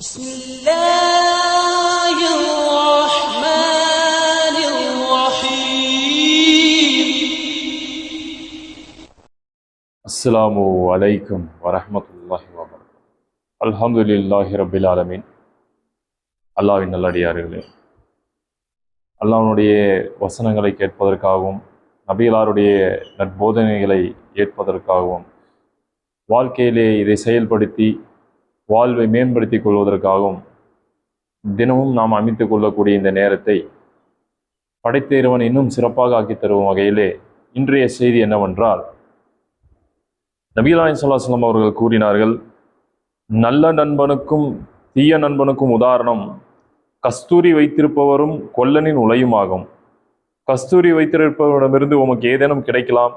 بسم الله الرحمن الرحيم. السلام عليكم ورحمة الله وبركاته. الحمد لله رب العالمين. அல்லாஹ்வின் நல்லடியார்களே, அல்லாஹ்வுடைய வசனங்களை கேட்பதற்காகவும் நபிகளாருடைய நற்போதனைகளை ஏற்பதற்காகவும் வாழ்க்கையிலே இதை செயல்படுத்தி வாழ்வை மேம்படுத்திக் கொள்வதற்காகவும் தினமும் நாம் அமைத்துக் கொள்ளக்கூடிய இந்த நேரத்தை படைத்த இறைவன் இன்னும் சிறப்பாக ஆக்கி தரும் வகையிலே இன்றைய செய்தி என்னவென்றால், நபிகள் நாயகம் ஸல்லல்லாஹு அலைஹி வஸல்லம் அவர்கள் கூறினார்கள், நல்ல நண்பனுக்கும் தீய நண்பனுக்கும் உதாரணம் கஸ்தூரி வைத்திருப்பவரும் கொல்லனின் உலையுமாகும். கஸ்தூரி வைத்திருப்பவரிடமிருந்து உமக்கு ஏதேனும் கிடைக்கலாம்,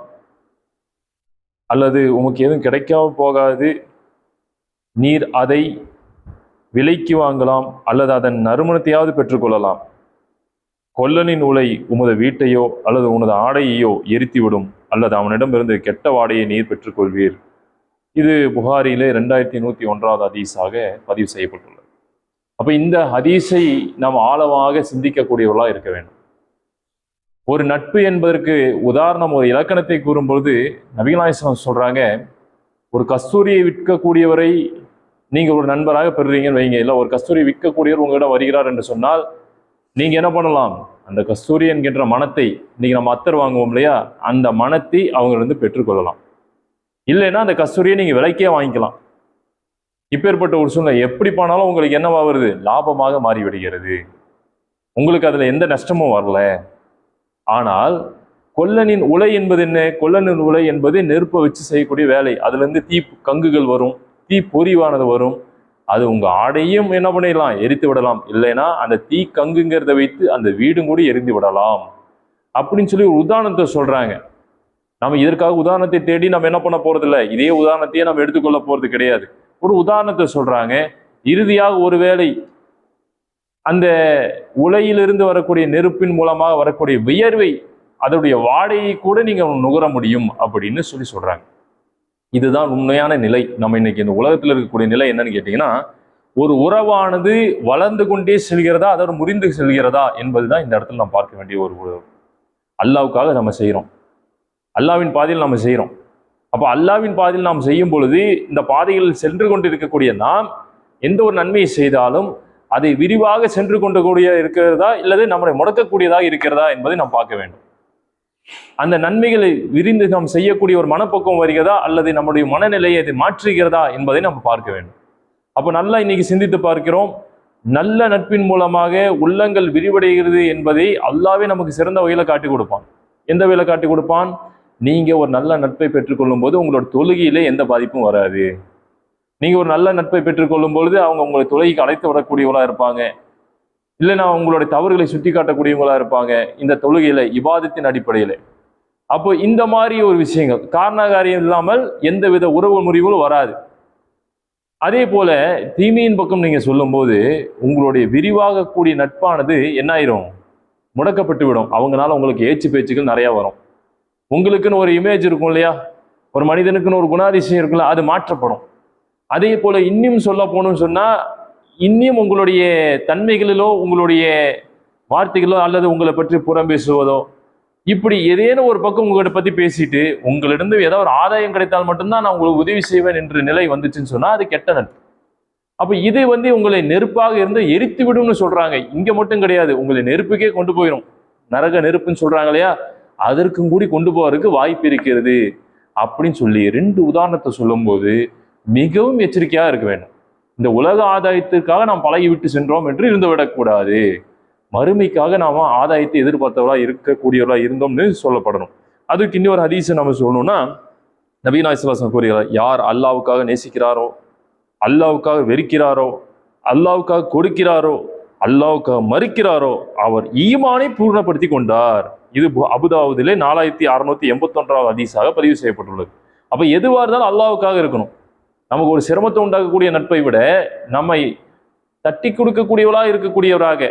அல்லது உமக்கு எதுவும் கிடைக்காம போகாது. நீர் அதை விலைக்கு வாங்கலாம், அல்லது அதன் நறுமணத்தையாவது பெற்றுக்கொள்ளலாம். கொல்லனின் உலை உமது வீட்டையோ அல்லது உனது ஆடையையோ எரித்துவிடும், அல்லது அவனிடமிருந்து கெட்ட வாடையை நீர் பெற்றுக்கொள்வீர். இது புகாரிலே 2101 ஹதீஸாக பதிவு செய்யப்பட்டுள்ளது. அப்போ இந்த ஹதீஸை நாம் ஆழமாக சிந்திக்கக்கூடியவர்களாக இருக்க வேண்டும். ஒரு நட்பு என்பதற்கு உதாரணம், ஒரு இலக்கணத்தை கூறும்பொழுது நபிகள் நாயகம் சொல்றாங்க, ஒரு கஸ்தூரியை விற்கக்கூடியவரை நீங்கள் ஒரு நண்பராக பெறுறீங்கன்னு வைங்க, இல்லை ஒரு கஸ்தூரி விற்கக்கூடியவர் உங்களிடம் வருகிறார் என்று சொன்னால் நீங்க என்ன பண்ணலாம், அந்த கஸ்தூரி என்கின்ற மனத்தை, இன்னைக்கு நம்ம அத்தர் வாங்குவோம் இல்லையா, அந்த மனத்தை அவங்களிருந்து பெற்றுக்கொள்ளலாம். இல்லைன்னா அந்த கஸ்தூரியை நீங்க விலைக்கே வாங்கிக்கலாம். இப்பேற்பட்ட ஒரு சூழ்நிலை எப்படி போனாலும் உங்களுக்கு என்னவா வருது, லாபமாக மாறிவிடுகிறது. உங்களுக்கு அதுல எந்த நஷ்டமும் வரல. ஆனால் கொல்லனின் உலை என்பது என்ன? கொல்லனின் உலை என்பது நெருப்பை வச்சு செய்யக்கூடிய வேலை. அதுல இருந்து தீ கங்குகள் வரும், தீ பொறிவானது வரும். அது உங்க ஆடையும் என்ன பண்ணிடலாம், எரித்து விடலாம். இல்லைன்னா அந்த தீ கங்குங்கிறத வைத்து அந்த வீடும் கூட எரிந்து விடலாம் அப்படின்னு சொல்லி ஒரு உதாரணத்தை சொல்றாங்க. நம்ம இதற்காக உதாரணத்தை தேடி நம்ம என்ன பண்ண போறது இல்லை, இதே உதாரணத்தையே நம்ம எடுத்துக்கொள்ள போறது கிடையாது. ஒரு உதாரணத்தை சொல்றாங்க. இறுதியாக ஒருவேளை அந்த உலையிலிருந்து வரக்கூடிய நெருப்பின் மூலமாக வரக்கூடிய வியர்வை, அதனுடைய வாடையை கூட நீங்க நுகர முடியும் அப்படின்னு சொல்லி சொல்றாங்க. இதுதான் உண்மையான நிலை. நம்ம இன்னைக்கு இந்த உலகத்தில் இருக்கக்கூடிய நிலை என்னன்னு கேட்டீங்கன்னா, ஒரு உறவானது வளர்ந்து கொண்டே செல்கிறதா, அதோடு முறிந்து செல்கிறதா என்பதுதான் இந்த இடத்துல நாம் பார்க்க வேண்டிய ஒரு உறவு. அல்லாவுக்காக நம்ம செய்யறோம், அல்லாவின் பாதையில் நம்ம செய்யறோம். அப்ப அல்லாவின் பாதையில் நாம் செய்யும் பொழுது இந்த பாதைகளில் சென்று கொண்டு இருக்கக்கூடிய நாம் எந்த ஒரு நன்மையை செய்தாலும் அதை விரிவாக சென்று கொண்டு கூடிய இருக்கிறதா, இல்லது நம்மளை முடக்கக்கூடியதாக இருக்கிறதா என்பதை நாம் பார்க்க வேண்டும். அந்த நன்மைகளை விரிந்து நாம் செய்யக்கூடிய ஒரு மனப்பக்குவம் வருகிறதா, அல்லது நம்முடைய மனநிலையை அதை மாற்றுகிறதா என்பதை நம்ம பார்க்க வேண்டும். அப்போ நல்லா இன்னைக்கு சிந்தித்து பார்க்கிறோம். நல்ல நட்பின் மூலமாக உள்ளங்கள் விரிவடைகிறது என்பதை அல்லாவே நமக்கு சிறந்த வகையில காட்டி கொடுப்பான். எந்த வகையில காட்டி கொடுப்பான்? நீங்க ஒரு நல்ல நட்பை பெற்றுக்கொள்ளும் போது உங்களோட தொழுகையிலே எந்த பாதிப்பும் வராது. நீங்க ஒரு நல்ல நட்பை பெற்றுக்கொள்ளும் பொழுது அவங்க உங்களை தொழுகைக்கு அழைத்து வரக்கூடியவங்களா இருப்பாங்க, இல்லைன்னா உங்களுடைய தவறுகளை சுட்டி காட்டக்கூடியவங்களா இருப்பாங்க இந்த தொழுகையில, இபாதத்தின் அடிப்படையில. அப்போ இந்த மாதிரி ஒரு விஷயங்கள் காரணகாரியம் இல்லாமல் எந்தவித உறவு முறிவுகளும் வராது. அதே போல தீமையின் பக்கம் நீங்க சொல்லும் போது உங்களுடைய விரிவாக கூடிய நட்பானது என்ன ஆயிரும், முடக்கப்பட்டு விடும். அவங்களால உங்களுக்கு ஏச்சு பேச்சுகள் நிறைய வரும். உங்களுக்குன்னு ஒரு இமேஜ் இருக்கும் இல்லையா, ஒரு மனிதனுக்குன்னு ஒரு குணாதிசயம் இருக்குல்ல, அது மாற்றப்படும். அதே போல இன்னும் சொல்ல போகணும்னு சொன்னா, இன்னும் உங்களுடைய தன்மைகளிலோ உங்களுடைய வார்த்தைகளோ அல்லது உங்களை பற்றி புறம் பேசுவதோ, இப்படி ஏதேனும் ஒரு பக்கம் உங்களை பத்தி பேசிட்டு உங்களிடம் ஏதாவது ஒரு ஆதாயம் கிடைத்தால் மட்டும்தான் நான் உங்களுக்கு உதவி செய்வேன் என்ற நிலை வந்துச்சுன்னு சொன்னா அது கெட்ட நட்பு. அப்ப இது உங்களை நெருப்பாக இருந்து எரித்து விடும்னு சொல்றாங்க. இங்க மட்டும் கிடையாது, உங்களை நெருப்புக்கே கொண்டு போயிடும். நரக நெருப்புன்னு சொல்றாங்க இல்லையா, அதற்கும் கூடி கொண்டு போறதுக்கு வாய்ப்பு இருக்கிறது அப்படின்னு சொல்லி 2 உதாரணத்தை சொல்லும் போது மிகவும் எச்சரிக்கையா இருக்க வேண்டும். இந்த உலக ஆதாயத்திற்காக நாம் பழகி விட்டு சென்றோம் என்று இருந்து விடக்கூடாது. மறுமைக்காக நாம ஆதாயத்தை எதிர்பார்த்தவர்களா இருக்கக்கூடியவர்களா இருந்தோம்னு சொல்லப்படணும். அதுக்கு இன்னொரு ஹதீஸை நம்ம சொல்லணும்னா, நபி நாயகம் ஸல்லல்லாஹு அலைஹி வஸல்லம் கூறுகிறார், யார் அல்லாவுக்காக நேசிக்கிறாரோ, அல்லாவுக்காக வெறுக்கிறாரோ, அல்லாவுக்காக கொடுக்கிறாரோ, அல்லாவுக்காக மறுக்கிறாரோ அவர் ஈமானை பூர்ணப்படுத்தி கொண்டார். இது அபுதாவுதிலே 4681 ஹதீஸாக பதிவு செய்யப்பட்டுள்ளது. அப்ப எதுவாக இருந்தாலும் அல்லாவுக்காக இருக்கணும். நமக்கு ஒரு சிரமத்தை உண்டாக்கக்கூடிய நட்பை விட நம்மை தட்டி கொடுக்கக்கூடியவளா இருக்கக்கூடியவராக,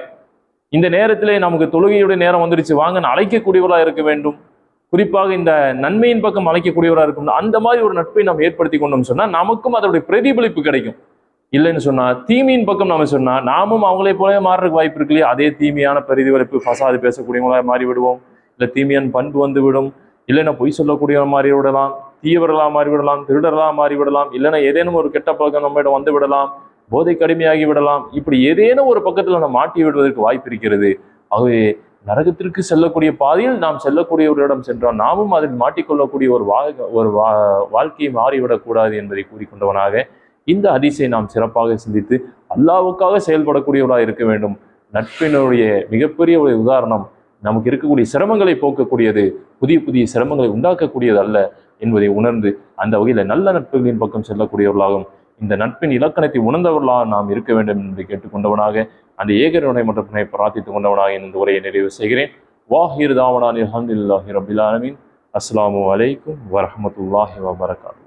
இந்த நேரத்திலே நமக்கு தொழுகையுடைய நேரம் வந்துடுச்சு வாங்கன்னு அழைக்கக்கூடியவளா இருக்க வேண்டும். குறிப்பாக இந்த நன்மையின் பக்கம் அழைக்கக்கூடியவராக இருக்கும். அந்த மாதிரி ஒரு நட்பை நாம் ஏற்படுத்தி கொண்டோம் சொன்னா நமக்கும் அதோடைய பிரதிபலிப்பு கிடைக்கும். இல்லைன்னு சொன்னா தீமையின் பக்கம் நம்ம சொன்னா நாமும் அவங்களே போல மாறுறதுக்கு வாய்ப்பு இருக்கு இல்லையா? அதே தீமையான பிரதிபலிப்பு, ஃபசாது பேசக்கூடியவங்களா மாறி விடுவோம், இல்லை தீமையான பண்பு வந்து விடும், இல்லைன்னா பொய் சொல்லக்கூடியவங்க மாறி விடலாம், தீவிரர்களாக மாறி விடலாம், திருடர்களாக மாறி விடலாம், இல்லைன்னா ஏதேனும் ஒரு கெட்ட பழக்கம் நம்மிடம் வந்து விடலாம், போதை கடுமையாகி விடலாம். இப்படி ஏதேனும் ஒரு பக்கத்துல நம்ம மாட்டி விடுவதற்கு வாய்ப்பு இருக்கிறது. ஆகவே நரகத்திற்கு செல்லக்கூடிய பாதையில் நாம் செல்லக்கூடியவரிடம் சென்றால் நாமும் அதில் மாட்டிக்கொள்ளக்கூடிய ஒரு வாழ்க்கையை மாறிவிடக்கூடாது என்பதை கூறிக்கொண்டவனாக இந்த ஹதீஸை நாம் சிறப்பாக சிந்தித்து அல்லாஹ்வுக்காக செயல்படக்கூடியவராக இருக்க வேண்டும். நட்பினுடைய மிகப்பெரிய ஒரு உதாரணம் நமக்கு இருக்கக்கூடிய சிரமங்களை போக்கக்கூடியது, புதிய புதிய சிரமங்களை உண்டாக்கக்கூடியது அல்ல என்பதை உணர்ந்து அந்த வகையில் நல்ல நட்புகளின் பக்கம் செல்லக்கூடியவர்களாகவும் இந்த நட்பின் இலக்கணத்தை உணர்ந்தவர்களாக நாம் இருக்க வேண்டும் என்பதை கேட்டுக்கொண்டவனாக அந்த ஏகருணை மற்றும் பிரார்த்தித்துக் கொண்டவனாக இந்த உரையை நிறைவு செய்கிறேன். வாஹிர் தாவனான் அல்ஹம்துலில்லாஹி ரப்பில் ஆலமீன். அஸ்ஸலாமு அலைக்கும் வரஹ்மத்துல்லாஹி வபரகாத்துஹு.